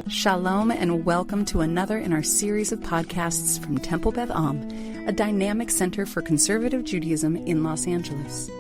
Shalom and welcome to another in our series of podcasts from Temple Beth Am, a dynamic center for conservative Judaism in Los Angeles.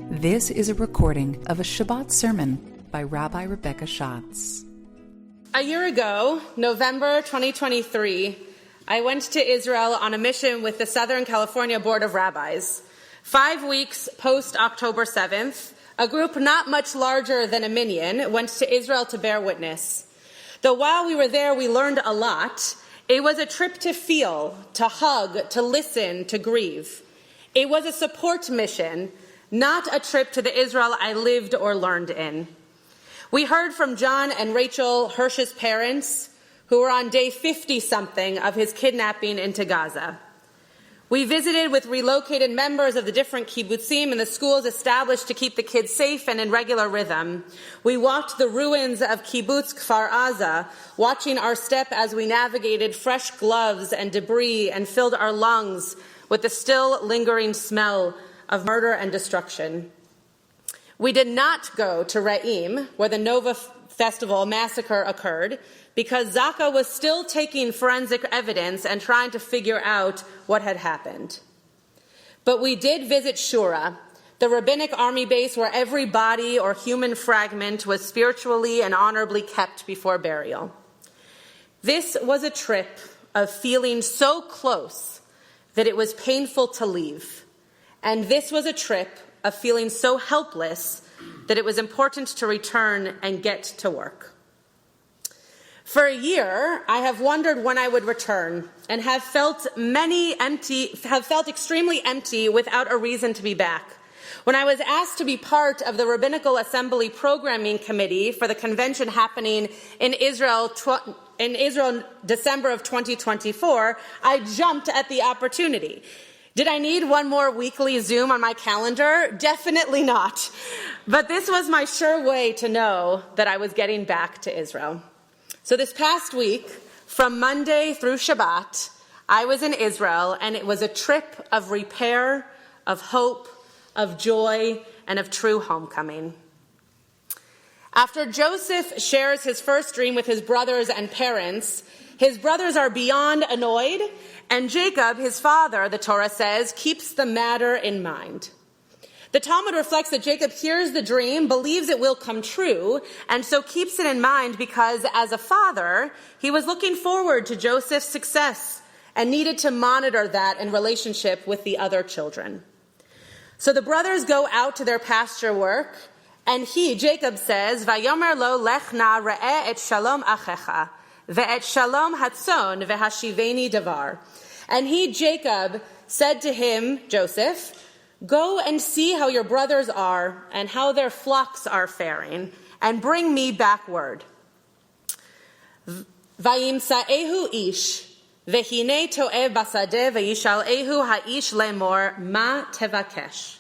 This is a recording of a Shabbat sermon by Rabbi Rebecca Schatz. A year ago, November 2023, I went to Israel on a mission with the Southern California Board of Rabbis. 5 weeks post-October 7th, a group not much larger than a minyan went to Israel to bear witness. Though while we were there, we learned a lot. It was a trip to feel, to hug, to listen, to grieve. It was a support mission, not a trip to the Israel I lived or learned in. We heard from John and Rachel Hirsch's parents, who were on day 50-something of his kidnapping into Gaza. We visited with relocated members of the different kibbutzim and the schools established to keep the kids safe and in regular rhythm. We walked the ruins of kibbutz Kfar Aza, watching our step as we navigated fresh gloves and debris and filled our lungs with the still lingering smell of murder and destruction. We did not go to Re'im, where the Nova Festival massacre occurred, because Zaka was still taking forensic evidence and trying to figure out what had happened. But we did visit Shura, the rabbinic army base where every body or human fragment was spiritually and honorably kept before burial. This was a trip of feeling so close that it was painful to leave. And this was a trip of feeling so helpless that it was important to return and get to work. For a year, I have wondered when I would return and have felt extremely empty without a reason to be back. When I was asked to be part of the Rabbinical Assembly Programming Committee for the convention happening in Israel December of 2024, I jumped at the opportunity. Did I need one more weekly Zoom on my calendar? Definitely not. But this was my sure way to know that I was getting back to Israel. So this past week, from Monday through Shabbat, I was in Israel, and it was a trip of repair, of hope, of joy, and of true homecoming. After Joseph shares his first dream with his brothers and parents, his brothers are beyond annoyed, and Jacob, his father, the Torah says, keeps the matter in mind. The Talmud reflects that Jacob hears the dream, believes it will come true, and so keeps it in mind because, as a father, he was looking forward to Joseph's success and needed to monitor that in relationship with the other children. So the brothers go out to their pasture work, and he, Jacob, says, "Vayomer lo lech na re'eh et shalom achecha, ve'et shalom hatzon vehashiveni davar." And he, Jacob, said to him, Joseph, "Go and see how your brothers are and how their flocks are faring, and bring me back word." Vayimsa'ehu ish, vehine to'ev basadeh, vayishal'ehu ha'ish lemor, ma tevakesh.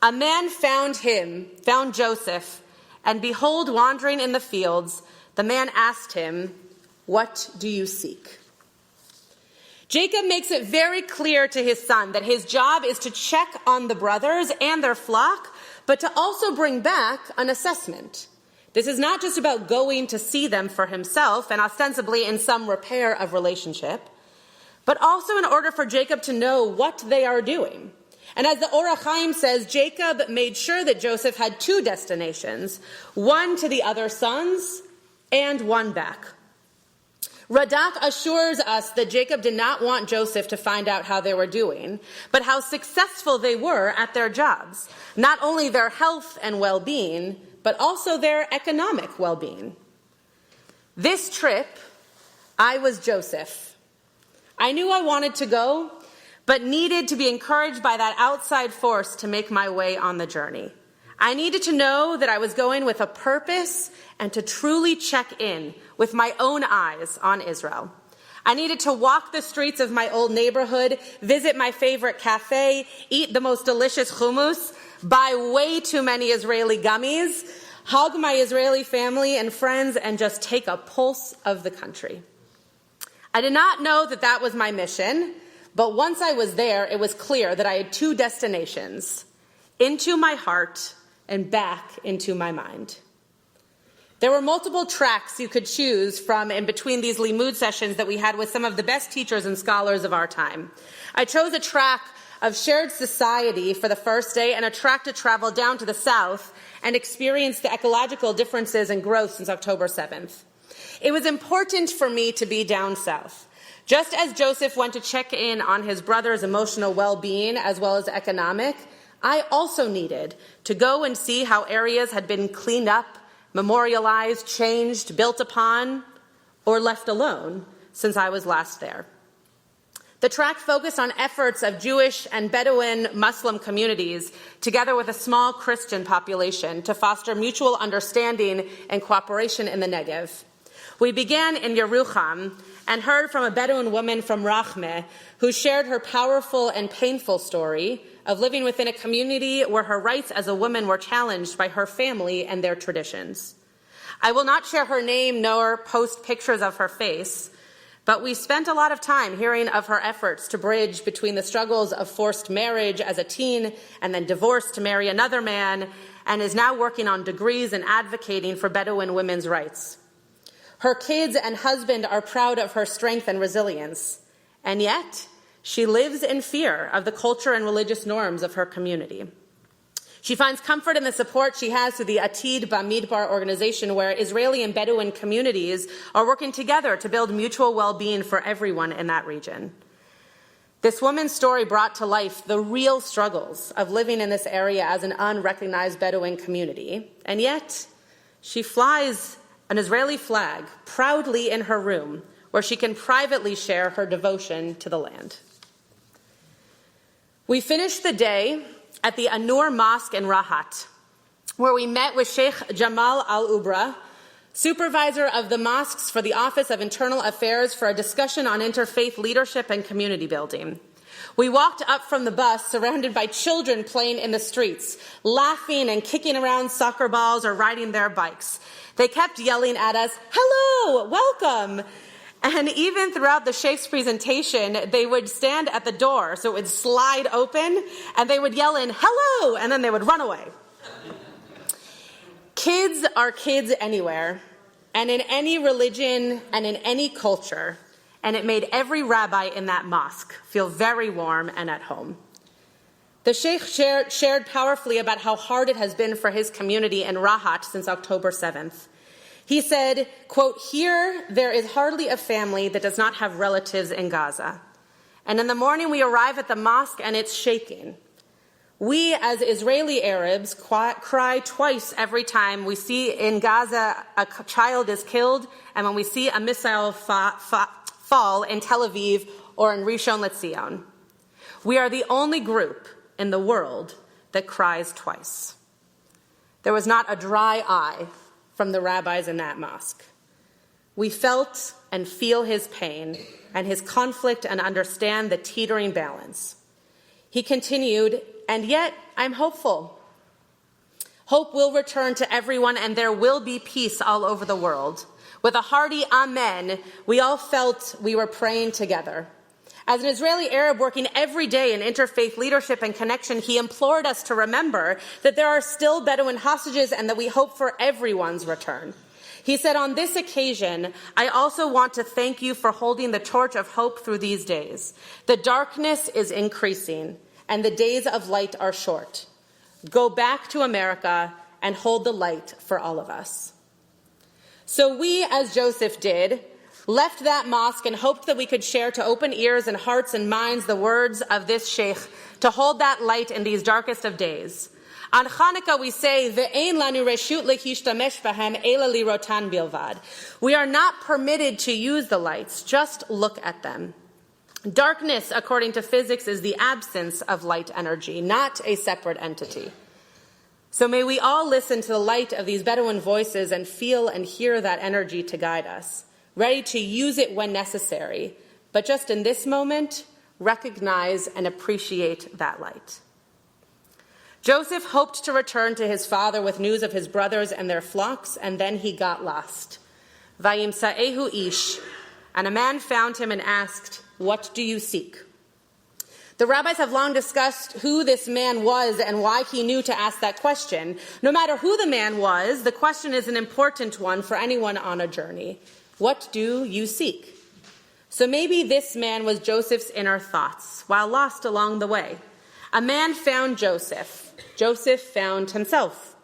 A man found Joseph, and behold, wandering in the fields, the man asked him, "What do you seek?" Jacob makes it very clear to his son that his job is to check on the brothers and their flock, but to also bring back an assessment. This is not just about going to see them for himself and ostensibly in some repair of relationship, but also in order for Jacob to know what they are doing. And as the Orach Chaim says, Jacob made sure that Joseph had 2 destinations, one to the other sons and one back. Radak assures us that Jacob did not want Joseph to find out how they were doing, but how successful they were at their jobs. Not only their health and well-being, but also their economic well-being. This trip, I was Joseph. I knew I wanted to go, but needed to be encouraged by that outside force to make my way on the journey. I needed to know that I was going with a purpose and to truly check in with my own eyes on Israel. I needed to walk the streets of my old neighborhood, visit my favorite cafe, eat the most delicious hummus, buy way too many Israeli gummies, hug my Israeli family and friends, and just take a pulse of the country. I did not know that that was my mission, but once I was there, it was clear that I had 2 destinations, into my heart and back into my mind. There were multiple tracks you could choose from in between these limud sessions that we had with some of the best teachers and scholars of our time. I chose a track of shared society for the first day and a track to travel down to the south and experience the ecological differences and growth since October 7th. It was important for me to be down south. Just as Joseph went to check in on his brother's emotional well-being as well as economic, I also needed to go and see how areas had been cleaned up, memorialized, changed, built upon, or left alone since I was last there. The track focused on efforts of Jewish and Bedouin Muslim communities, together with a small Christian population, to foster mutual understanding and cooperation in the Negev. We began in Yerucham and heard from a Bedouin woman from Rachmeh who shared her powerful and painful story of living within a community where her rights as a woman were challenged by her family and their traditions. I will not share her name nor post pictures of her face, but we spent a lot of time hearing of her efforts to bridge between the struggles of forced marriage as a teen and then divorce to marry another man, and is now working on degrees and advocating for Bedouin women's rights. Her kids and husband are proud of her strength and resilience, and yet she lives in fear of the culture and religious norms of her community. She finds comfort in the support she has through the Atid Bamidbar organization, where Israeli and Bedouin communities are working together to build mutual well-being for everyone in that region. This woman's story brought to life the real struggles of living in this area as an unrecognized Bedouin community, and yet she flies an Israeli flag proudly in her room, where she can privately share her devotion to the land. We finished the day at the Anur Mosque in Rahat, where we met with Sheikh Jamal Al-Ubra, supervisor of the mosques for the Office of Internal Affairs, for a discussion on interfaith leadership and community building. We walked up from the bus surrounded by children playing in the streets, laughing and kicking around soccer balls or riding their bikes. They kept yelling at us, "Hello, welcome." And even throughout the Sheikh's presentation, they would stand at the door, so it would slide open, and they would yell in, "Hello," and then they would run away. Kids are kids anywhere, and in any religion and in any culture, and it made every rabbi in that mosque feel very warm and at home. The Sheikh shared powerfully about how hard it has been for his community in Rahat since October 7th. He said, quote, "Here there is hardly a family that does not have relatives in Gaza. And in the morning we arrive at the mosque and it's shaking. We as Israeli Arabs cry twice every time we see in Gaza a child is killed and when we see a missile fall in Tel Aviv or in Rishon LeZion. We are the only group in the world that cries twice." There was not a dry eye from the rabbis in that mosque. We felt and feel his pain and his conflict and understand the teetering balance. He continued, "And yet I'm hopeful. Hope will return to everyone and there will be peace all over the world." With a hearty amen, we all felt we were praying together. As an Israeli Arab working every day in interfaith leadership and connection, he implored us to remember that there are still Bedouin hostages and that we hope for everyone's return. He said, "On this occasion, I also want to thank you for holding the torch of hope through these days. The darkness is increasing and the days of light are short. Go back to America and hold the light for all of us." So we, as Joseph did, left that mosque and hoped that we could share to open ears and hearts and minds the words of this sheikh to hold that light in these darkest of days. On Hanukkah we say, "Ve'ein lanu reshut lehishtamesh bahem ela lirotan bilvad." We are not permitted to use the lights, just look at them. Darkness, according to physics, is the absence of light energy, not a separate entity. So may we all listen to the light of these Bedouin voices and feel and hear that energy to guide us, ready to use it when necessary, but just in this moment, recognize and appreciate that light. Joseph hoped to return to his father with news of his brothers and their flocks, and then he got lost. Vayimsa'ehu ish, and a man found him and asked, "What do you seek?" The rabbis have long discussed who this man was and why he knew to ask that question. No matter who the man was, the question is an important one for anyone on a journey. What do you seek? So maybe this man was Joseph's inner thoughts while lost along the way. A man found Joseph. Joseph found himself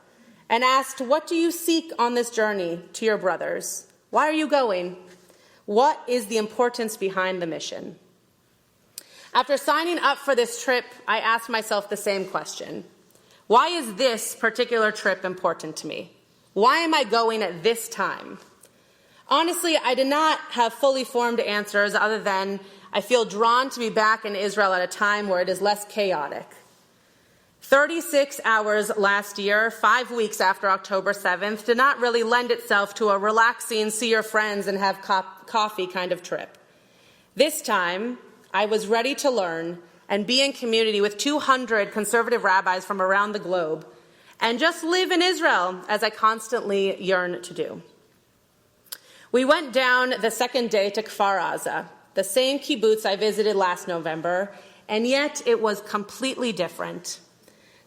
and asked, what do you seek on this journey to your brothers? Why are you going? What is the importance behind the mission? After signing up for this trip, I asked myself the same question. Why is this particular trip important to me? Why am I going at this time? Honestly, I did not have fully formed answers other than I feel drawn to be back in Israel at a time where it is less chaotic. 36 hours last year, 5 weeks after October 7th, did not really lend itself to a relaxing, see your friends and have coffee kind of trip. This time, I was ready to learn and be in community with 200 conservative rabbis from around the globe and just live in Israel as I constantly yearn to do. We went down the second day to Kfar Aza, the same kibbutz I visited last November, and yet it was completely different.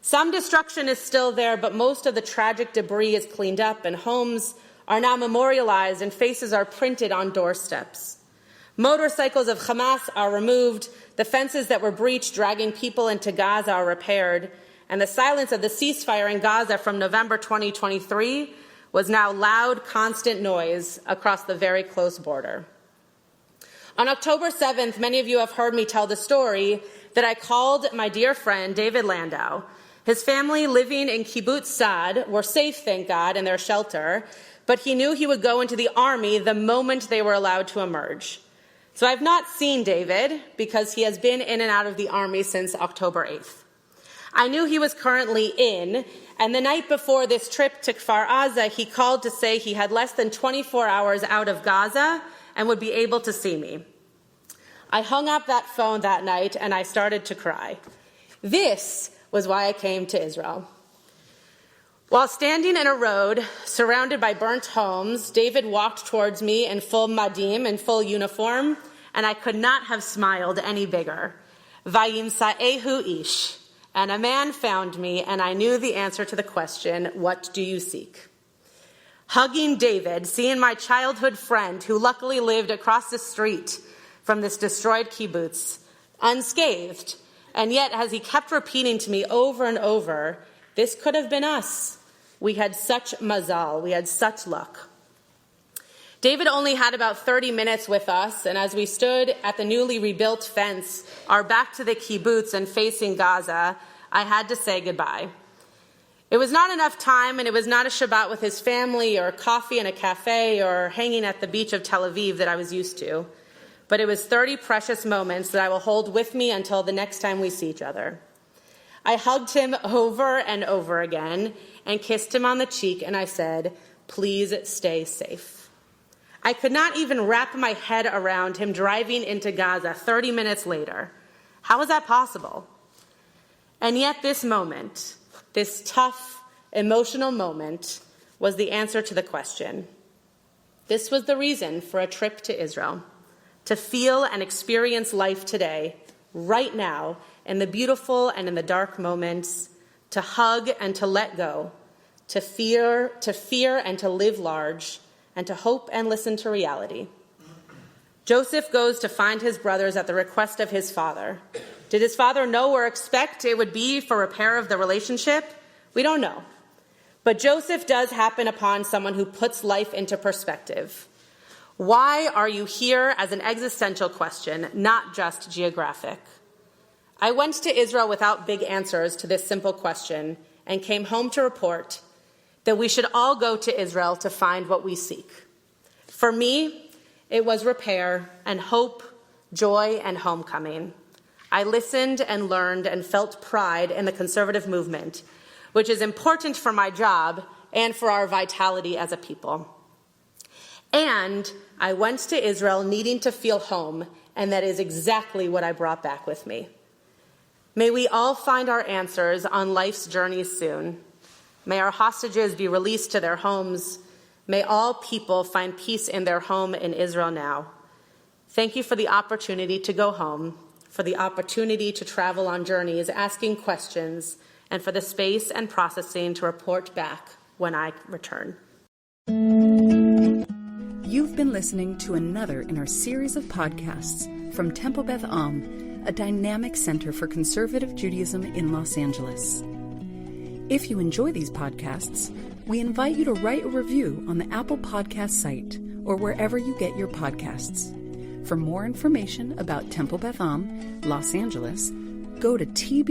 Some destruction is still there, but most of the tragic debris is cleaned up and homes are now memorialized and faces are printed on doorsteps. Motorcycles of Hamas are removed, the fences that were breached dragging people into Gaza are repaired, and the silence of the ceasefire in Gaza from November 2023 was now loud, constant noise across the very close border. On October 7th, many of you have heard me tell the story that I called my dear friend David Landau. His family living in Kibbutz Saad were safe, thank God, in their shelter, but he knew he would go into the army the moment they were allowed to emerge. So I've not seen David because he has been in and out of the army since October 8th. I knew he was currently in, and the night before this trip to Kfar Aza, he called to say he had less than 24 hours out of Gaza and would be able to see me. I hung up that phone that night and I started to cry. This was why I came to Israel. While standing in a road surrounded by burnt homes, David walked towards me in full madim, in full uniform, and I could not have smiled any bigger. Vayimsa'ehu ish. And a man found me, and I knew the answer to the question, what do you seek? Hugging David, seeing my childhood friend who luckily lived across the street from this destroyed kibbutz, unscathed, and yet as he kept repeating to me over and over, this could have been us. We had such mazal, we had such luck. David only had about 30 minutes with us, and as we stood at the newly rebuilt fence, our back to the kibbutz and facing Gaza, I had to say goodbye. It was not enough time, and it was not a Shabbat with his family or coffee in a cafe or hanging at the beach of Tel Aviv that I was used to, but it was 30 precious moments that I will hold with me until the next time we see each other. I hugged him over and over again and kissed him on the cheek, and I said, please stay safe. I could not even wrap my head around him driving into Gaza 30 minutes later. How was that possible? And yet this moment, this tough, emotional moment, was the answer to the question. This was the reason for a trip to Israel, to feel and experience life today, right now, in the beautiful and in the dark moments, to hug and to let go, to fear and to live large, and to hope and listen to reality. Joseph goes to find his brothers at the request of his father. Did his father know or expect it would be for repair of the relationship? We don't know. But Joseph does happen upon someone who puts life into perspective. Why are you here as an existential question, not just geographic? I went to Israel without big answers to this simple question and came home to report that we should all go to Israel to find what we seek. For me, it was repair and hope, joy and homecoming. I listened and learned and felt pride in the conservative movement, which is important for my job and for our vitality as a people. And I went to Israel needing to feel home, and that is exactly what I brought back with me. May we all find our answers on life's journey soon. May our hostages be released to their homes. May all people find peace in their home in Israel now. Thank you for the opportunity to go home. for the opportunity to travel on journeys, asking questions, and for the space and processing to report back when I return. You've been listening to another in our series of podcasts from Temple Beth Am, a dynamic center for conservative Judaism in Los Angeles. If you enjoy these podcasts, we invite you to write a review on the Apple Podcast site or wherever you get your podcasts. For more information about Temple Beth Am, Los Angeles, go to tbala.org.